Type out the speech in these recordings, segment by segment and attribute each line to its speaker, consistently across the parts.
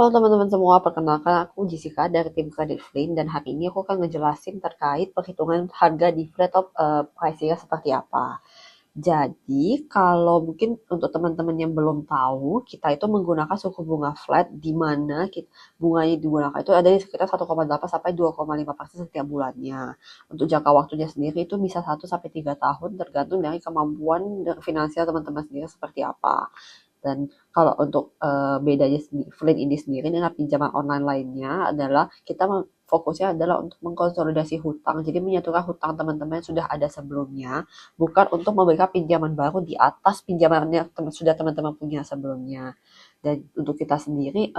Speaker 1: Halo teman-teman semua, perkenalkan aku Jessica dari tim Credit Flynn dan hari ini aku akan ngejelasin terkait perhitungan harga di flat top pricing-nya seperti apa. Jadi, kalau mungkin untuk teman-teman yang belum tahu, kita itu menggunakan suku bunga flat di mana bunganya digunakan itu ada di sekitar 1,8 sampai 2,5% setiap bulannya. Untuk jangka waktunya sendiri itu bisa 1 sampai 3 tahun tergantung dari kemampuan finansial teman-teman sendiri seperti apa. Dan kalau untuk bedanya Flynn ini sendiri dengan pinjaman online lainnya adalah kita fokusnya adalah untuk mengkonsolidasi hutang. Jadi menyatukan hutang teman-teman yang sudah ada sebelumnya, bukan untuk memberikan pinjaman baru di atas pinjaman yang sudah teman-teman punya sebelumnya. Dan untuk kita sendiri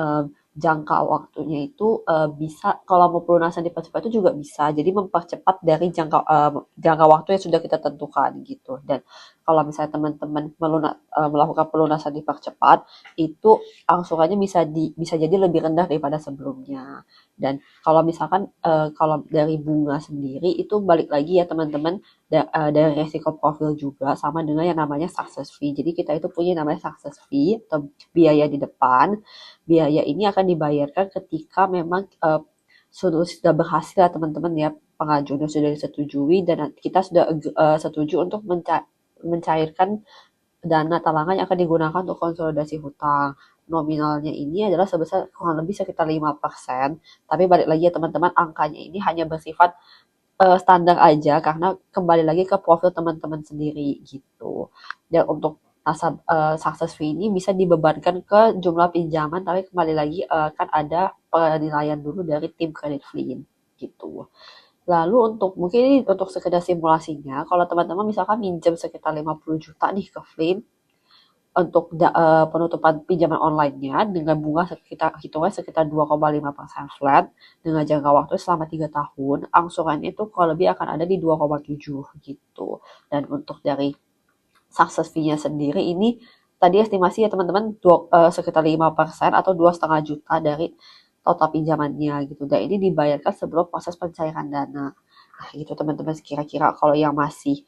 Speaker 1: jangka waktunya itu bisa kalau mau pelunasan dipercepat itu juga bisa. Jadi mempercepat dari jangka waktu yang sudah kita tentukan gitu. Dan kalau misalnya teman-teman melakukan pelunasan dipercepat, itu angsurannya bisa jadi lebih rendah daripada sebelumnya. Dan kalau misalkan kalau dari bunga sendiri itu balik lagi ya teman-teman dari resiko profil juga sama dengan yang namanya success fee. Jadi kita itu punya namanya success fee atau biaya di depan. Biaya ini akan dibayarkan ketika memang sudah berhasil ya teman-teman ya, pengajuannya sudah disetujui dan kita sudah setuju untuk mencairkan dana talangan yang akan digunakan untuk konsolidasi hutang. Nominalnya ini adalah sebesar kurang lebih sekitar 5%, tapi balik lagi ya teman-teman, angkanya ini hanya bersifat standar aja karena kembali lagi ke profil teman-teman sendiri gitu. Dan untuk success fee ini bisa dibebankan ke jumlah pinjaman, tapi kembali lagi kan ada penilaian dulu dari tim Credit Flynn gitu. Lalu mungkin untuk sekedar simulasinya, kalau teman-teman misalkan minjem sekitar 50 juta nih ke Flynn untuk penutupan pinjaman online-nya dengan bunga sekitar 2,5% flat dengan jangka waktu selama 3 tahun, angsurannya itu kurang lebih akan ada di 2,7 gitu. Dan untuk dari success fee-nya sendiri ini tadi estimasi ya teman-teman sekitar 5% atau 2,5 juta dari total pinjamannya gitu. Dan ini dibayarkan sebelum proses pencairan dana. Nah, gitu teman-teman, kira-kira kalau yang masih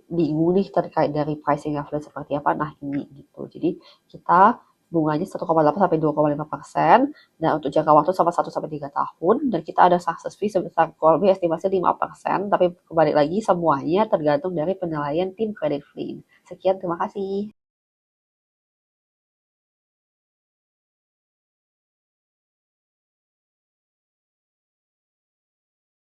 Speaker 1: bingung nih terkait dari pricing flat seperti apa, nah ini gitu. Jadi kita bunganya 1,8 sampai 2,5% dan untuk jangka waktu sama 1 sampai 3 tahun dan kita ada success fee sebesar kurang lebih estimasi 5%, tapi kembali lagi semuanya tergantung dari penilaian tim Credit Flynn. Sekian, terima kasih.